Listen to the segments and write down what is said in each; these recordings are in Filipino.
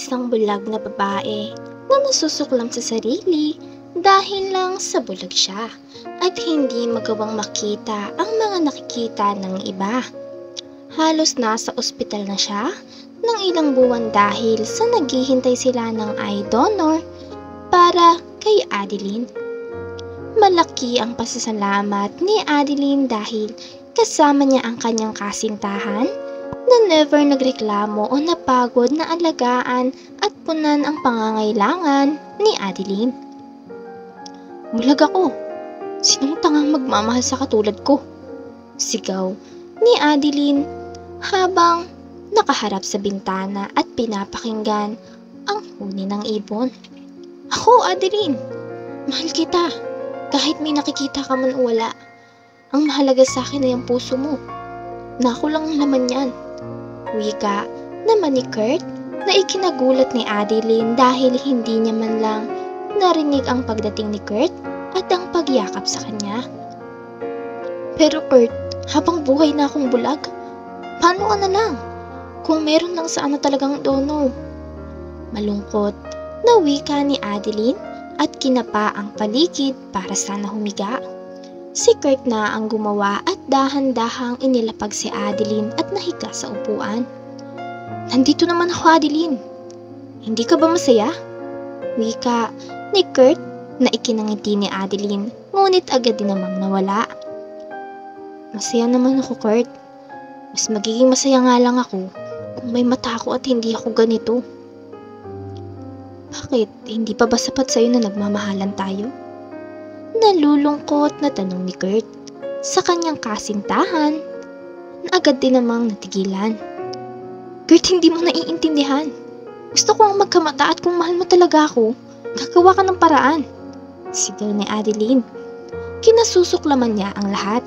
isang bulag na babae na nasusuklam sa sarili dahil lang sa bulag siya at hindi magawang makita ang mga nakikita ng iba. Halos nasa ospital na siya ng ilang buwan dahil sa naghihintay sila ng eye donor para kay Adeline. Malaki ang pasasalamat ni Adeline dahil kasama niya ang kanyang kasintahan na never nagreklamo o napagod na alagaan at punan ang pangangailangan ni Adeline. "Bulag ako. Sinong tangang magmamahal sa katulad ko?" sigaw ni Adeline habang nakaharap sa bintana at pinapakinggan ang huni ng ibon. "Ako, Adeline. Mahal kita. Kahit may nakikita ka man o wala. Ang mahalaga sa akin ay ang puso mo. Nako lang ang laman yan." Wika naman ni Kurt na ikinagulat ni Adeline dahil hindi niya man lang narinig ang pagdating ni Kurt at ang pagyakap sa kanya. "Pero Kurt, habang buhay na akong bulag, paano ka na lang? Kung meron lang sana talagang donor." Malungkot na wika ni Adeline at kinapa ang paligid para sana humiga. Si Kurt na ang gumawa at dahan-dahang inilapag si Adeline at nahiga sa upuan. "Nandito naman ako, Adeline. Hindi ka ba masaya?" Wika ni Kurt na ikinangiti ni Adeline, ngunit agad din namang nawala. "Masaya naman ako, Kurt. Mas magiging masaya nga lang ako kung may mata ako at hindi ako ganito." "Bakit? Hindi pa ba sapat sa'yo na nagmamahalan tayo?" Nalulungkot na tanong ni Kurt sa kanyang kasintahan na agad din namang natigilan. "Kurt, hindi mo naiintindihan. Gusto ko ang magkamata at kung mahal mo talaga ako, gagawa ka ng paraan," sigaw ni Adeline. Kinasusuklaman niya ang lahat,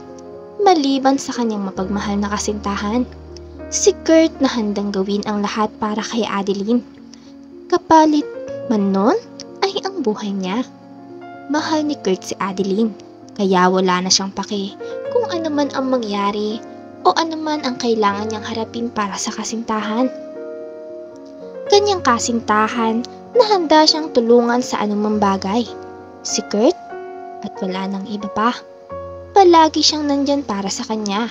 maliban sa kanyang mapagmahal na kasintahan. Si Kurt na handang gawin ang lahat para kay Adeline. Kapalit man nun ay ang buhay niya. Mahal ni Kurt si Adeline, kaya wala na siyang pake kung ano man ang mangyari o ano man ang kailangan niyang harapin para sa kasintahan. Kanyang kasintahan na handa siyang tulungan sa anumang bagay. Si Kurt, at wala nang iba pa. Palagi siyang nandyan para sa kanya.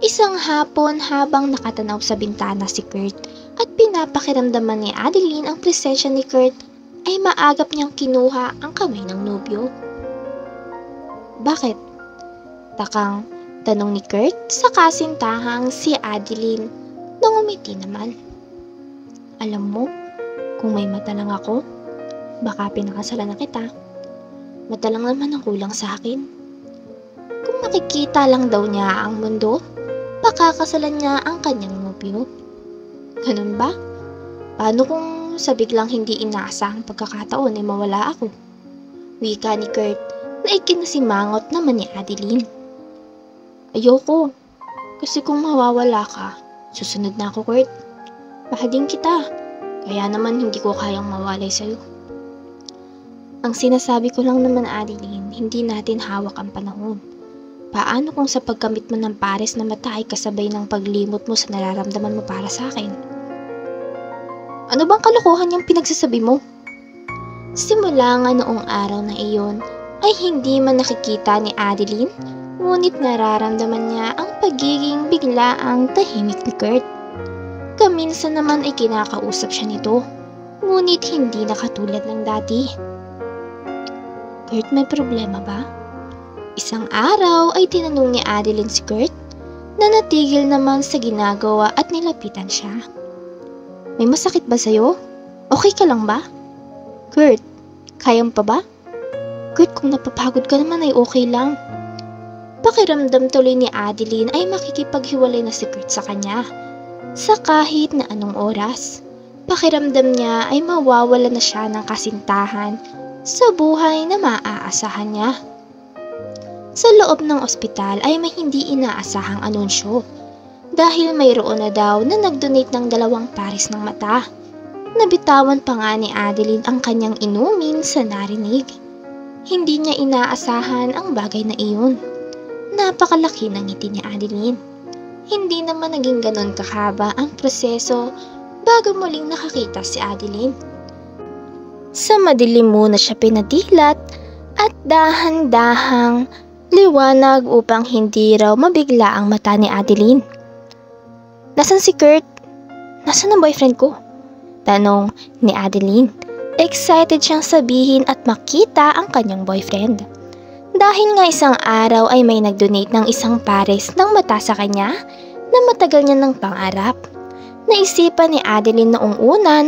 Isang hapon habang nakatanaw sa bintana si Kurt at pinapakiramdaman ni Adeline ang presensya ni Kurt, ay maagap niyang kinuha ang kamay ng nobyo. "Bakit?" takang tanong ni Kurt sa kasintahang si Adeline na ngumiti naman. "Alam mo, kung may mata lang ako, baka pinakasalan na kita. Mata lang naman ang kulang sa akin. Kung makikita lang daw niya ang mundo, pakakasalan niya ang kanyang nobyo." "Ganun ba? Paano kung sa biglang hindi inaasahang pagkakataon ay mawala ako?" Wika ni Kurt na ikinasimangot naman ni Adeline. "Ayoko. Kasi kung mawawala ka, susunod na ako, Kurt. Mahal din kita. Kaya naman hindi ko kayang mawalay sa'yo." "Ang sinasabi ko lang naman, Adeline, hindi natin hawak ang panahon. Paano kung sa pagkamit mo ng pares na mata ay kasabay ng paglimot mo sa nararamdaman mo para sa akin?" "Ano bang kalokohan yung pinagsasabi mo?" Simula nga noong araw na iyon ay hindi man nakikita ni Adeline, ngunit nararamdaman niya ang pagiging biglaang tahimik ni Kurt. Kaminsan naman ay kinakausap siya nito, ngunit hindi na katulad ng dati. "Kurt, may problema ba?" Isang araw ay tinanong ni Adeline si Kurt na natigil naman sa ginagawa at nilapitan siya. "May masakit ba sa'yo? Okay ka lang ba?" "Kurt, kaya mo pa ba?" "Kurt, kung napapagod ka naman ay okay lang." Pakiramdam tuloy ni Adeline ay makikipaghiwalay na si Kurt sa kanya. Sa kahit na anong oras, pakiramdam niya ay mawawala na siya ng kasintahan sa buhay na maaasahan niya. Sa loob ng ospital ay may hindi inaasahang anunsyo. Dahil mayroon na daw na nag-donate ng 2 pares ng mata. Nabitawan pa nga ni Adeline ang kanyang inumin sa narinig. Hindi niya inaasahan ang bagay na iyon. Napakalaki ng ngiti ni Adeline. Hindi naman naging ganon kakaba ang proseso bago muling nakakita si Adeline. Sa madilim muna siya pinadilat at dahan-dahang liwanag upang hindi raw mabigla ang mata ni Adeline. "Nasaan si Kurt? Nasaan ang boyfriend ko?" tanong ni Adeline. Excited siyang sabihin at makita ang kanyang boyfriend. Dahil nga isang araw ay may nag-donate ng isang pares ng mata sa kanya na matagal niya ng pangarap. Naisipan ni Adeline noong una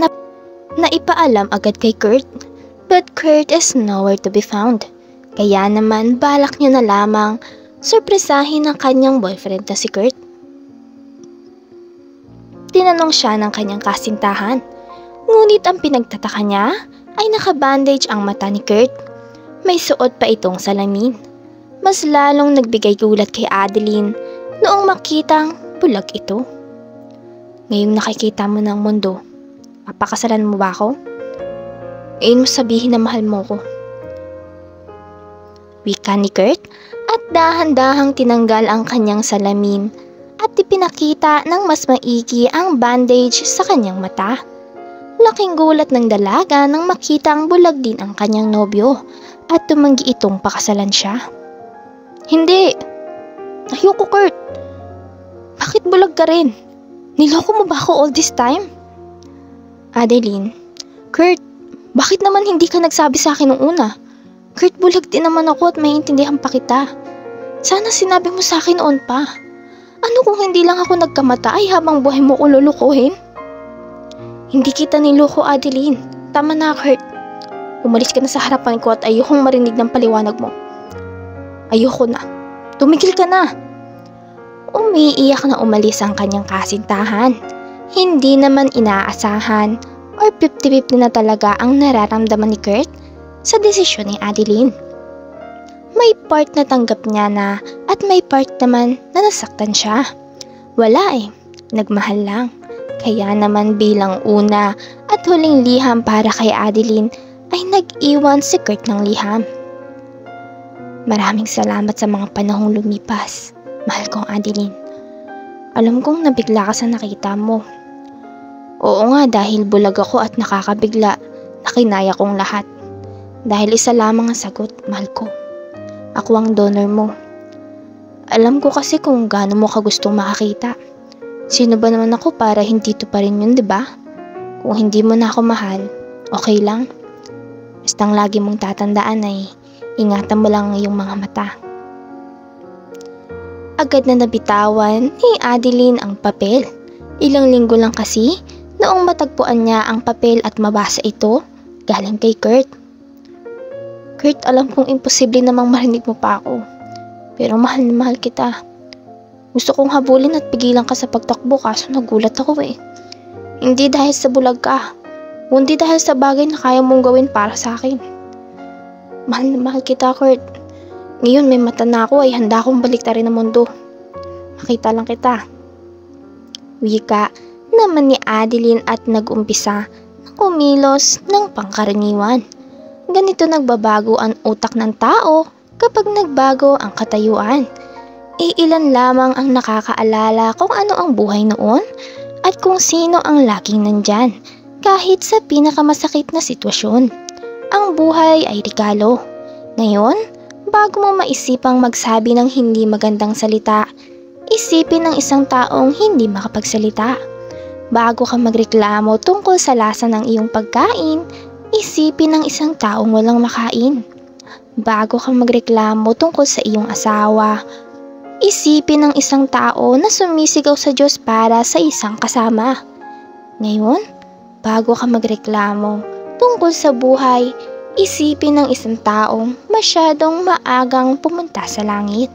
na ipaalam agad kay Kurt. But Kurt is nowhere to be found. Kaya naman balak niya na lamang surpresahin ang kanyang boyfriend na si Kurt. Tinanong siya ng kanyang kasintahan. Ngunit ang pinagtataka niya ay nakabandage ang mata ni Kurt. May suot pa itong salamin. Mas lalong nagbigay gulat kay Adeline noong makitang bulag ito. "Ngayong nakikita mo ng mundo, papakasalan mo ba ako? Ngayon mo sabihin na mahal mo ko." Wika ni Kurt at dahan-dahang tinanggal ang kanyang salamin at ipinakita ng mas maigi ang bandage sa kanyang mata. Laking gulat ng dalaga nang makita ang bulag din ang kanyang nobyo at tumanggi itong pakasalan siya. "Hindi! Ayoko, Kurt! Bakit bulag ka rin? Niloko mo ba ako all this time?" "Adeline, Kurt, bakit naman hindi ka nagsabi sa akin noong una? Kurt, bulag din naman ako at maiintindihan pa kita. Sana sinabi mo sa akin noon pa. Ano kung hindi lang ako nagkamata ay habang buhay mo ko lulukuhin?" "Hindi kita niloko, Adeline. Tama na, Kurt. Umalis ka na sa harapan ko at ayokong marinig ng paliwanag mo. Ayoko na. Tumigil ka na." Umiiyak na umalis ang kanyang kasintahan. Hindi naman inaasahan or 50-50 na talaga ang nararamdaman ni Kurt sa desisyon ni Adeline. May part na tanggap niya na at may part naman na nasaktan siya. Wala nagmahal lang. Kaya naman bilang una at huling liham para kay Adeline ay nag-iwan si Kurt ng liham. "Maraming salamat sa mga panahong lumipas, mahal kong Adeline. Alam kong nabigla ka sa nakita mo. Oo nga, dahil bulag ako at nakakabigla, nakinaya kong lahat. Dahil isa lamang ang sagot, mahal ko. Ako ang donor mo. Alam ko kasi kung gaano mo ka gustong makakita. Sino ba naman ako para hindi to pa rin yun, diba? Kung hindi mo na ako mahal, okay lang. Bastang lagi mong tatandaan ay ingatan mo lang ang iyong mga mata." Agad na nabitawan ni Adeline ang papel. Ilang linggo lang kasi noong matagpuan niya ang papel at mabasa ito galing kay Kurt. "Kurt, alam kong imposible namang marinig mo pa ako. Pero mahal na mahal kita. Gusto kong habulin at pigilan ka sa pagtakbo kaso nagulat ako Hindi dahil sa bulag ka, kundi dahil sa bagay na kaya mong gawin para sa akin. Mahal na mahal kita, Kurt. Ngayon may mata na ako ay handa akong baliktarin ang mundo. Makita lang kita." Wika naman ni Adeline at nag-umpisa na kumilos ng pangkaraniwan. Ganito nagbabago ang utak ng tao kapag nagbago ang katayuan. Iilan lamang ang nakakaalala kung ano ang buhay noon at kung sino ang laging nandyan kahit sa pinakamasakit na sitwasyon. Ang buhay ay regalo. Ngayon, bago mo maisipang magsabi ng hindi magandang salita, isipin ng isang taong hindi makapagsalita. Bago ka magreklamo tungkol sa lasa ng iyong pagkain, isipin ng isang taong walang makain. Bago ka magreklamo tungkol sa iyong asawa, isipin ng isang tao na sumisigaw sa Diyos para sa isang kasama. Ngayon, bago ka magreklamo tungkol sa buhay, isipin ng isang taong masyadong maagang pumunta sa langit.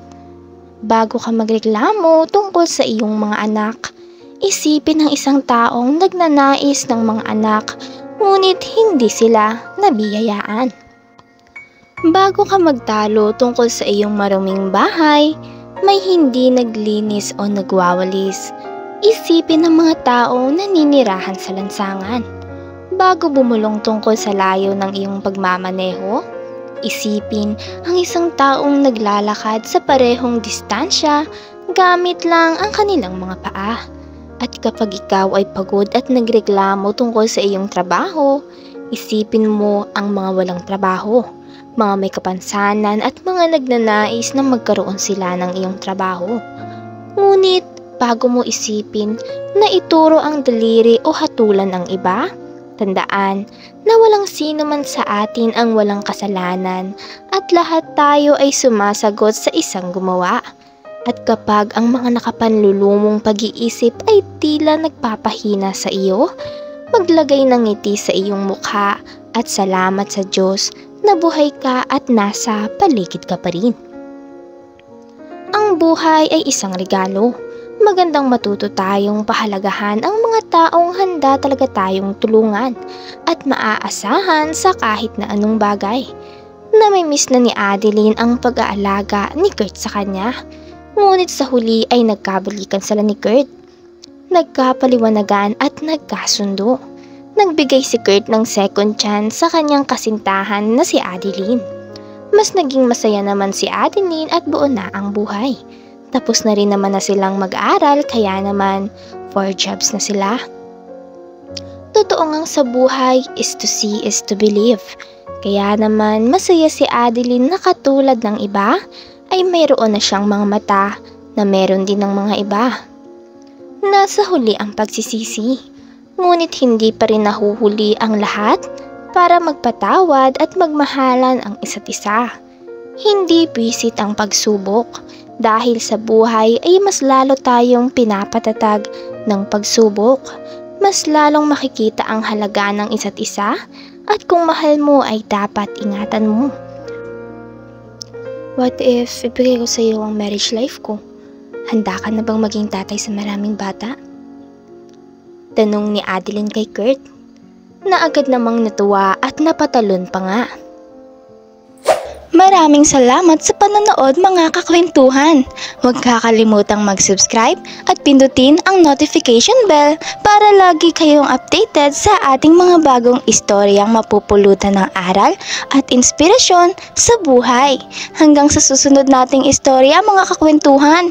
Bago ka magreklamo tungkol sa iyong mga anak, isipin ng isang taong nagnanais ng mga anak ngunit hindi sila nabiyayaan. Bago ka magtalo tungkol sa iyong maruming bahay, may hindi naglinis o nagwawalis, isipin ng mga taong naninirahan sa lansangan. Bago bumulong tungkol sa layo ng iyong pagmamaneho, isipin ang isang taong naglalakad sa parehong distansya gamit lang ang kanilang mga paa. At kapag ikaw ay pagod at nagreklamo tungkol sa iyong trabaho, isipin mo ang mga walang trabaho, mga may kapansanan at mga nagnanais na magkaroon sila ng iyong trabaho. Ngunit bago mo isipin na ituro ang daliri o hatulan ng iba, tandaan na walang sino man sa atin ang walang kasalanan at lahat tayo ay sumasagot sa isang gumawa. At kapag ang mga nakapanlulumong pag-iisip ay tila nagpapahina sa iyo, maglagay ng ngiti sa iyong mukha at salamat sa Diyos na buhay ka at nasa paligid ka pa rin. Ang buhay ay isang regalo. Magandang matuto tayong pahalagahan ang mga taong handa talaga tayong tulungan at maaasahan sa kahit na anong bagay. Namimiss na ni Adeline ang pag-aalaga ni Kurt sa kanya. Ngunit sa huli ay nagkabalikan sila ni Kurt. Nagkapaliwanagan at nagkasundo. Nagbigay si Kurt ng second chance sa kanyang kasintahan na si Adeline. Mas naging masaya naman si Adeline at buo na ang buhay. Tapos na rin naman na silang mag-aral kaya naman 4 jobs na sila. Totoo ngang sa buhay is to see is to believe. Kaya naman masaya si Adeline na katulad ng iba ay mayroon na siyang mga mata na meron din ng mga iba. Nasa huli ang pagsisisi, ngunit hindi pa rin nahuhuli ang lahat para magpatawad at magmahalan ang isa't isa. Hindi bisit ang pagsubok dahil sa buhay ay mas lalo tayong pinapatatag ng pagsubok. Mas lalong makikita ang halaga ng isa't isa at kung mahal mo ay dapat ingatan mo. What if ibigay ko sa iyo ang marriage life ko? Handa ka na bang maging tatay sa maraming bata? Tanong ni Adeline kay Kurt, na agad namang natuwa at napatalon pa nga. Maraming salamat sa panonood mga kakwentuhan. Huwag kakalimutang mag-subscribe at pindutin ang notification bell para lagi kayong updated sa ating mga bagong istoryang mapupulutan ng aral at inspirasyon sa buhay. Hanggang sa susunod nating istorya mga kakwentuhan.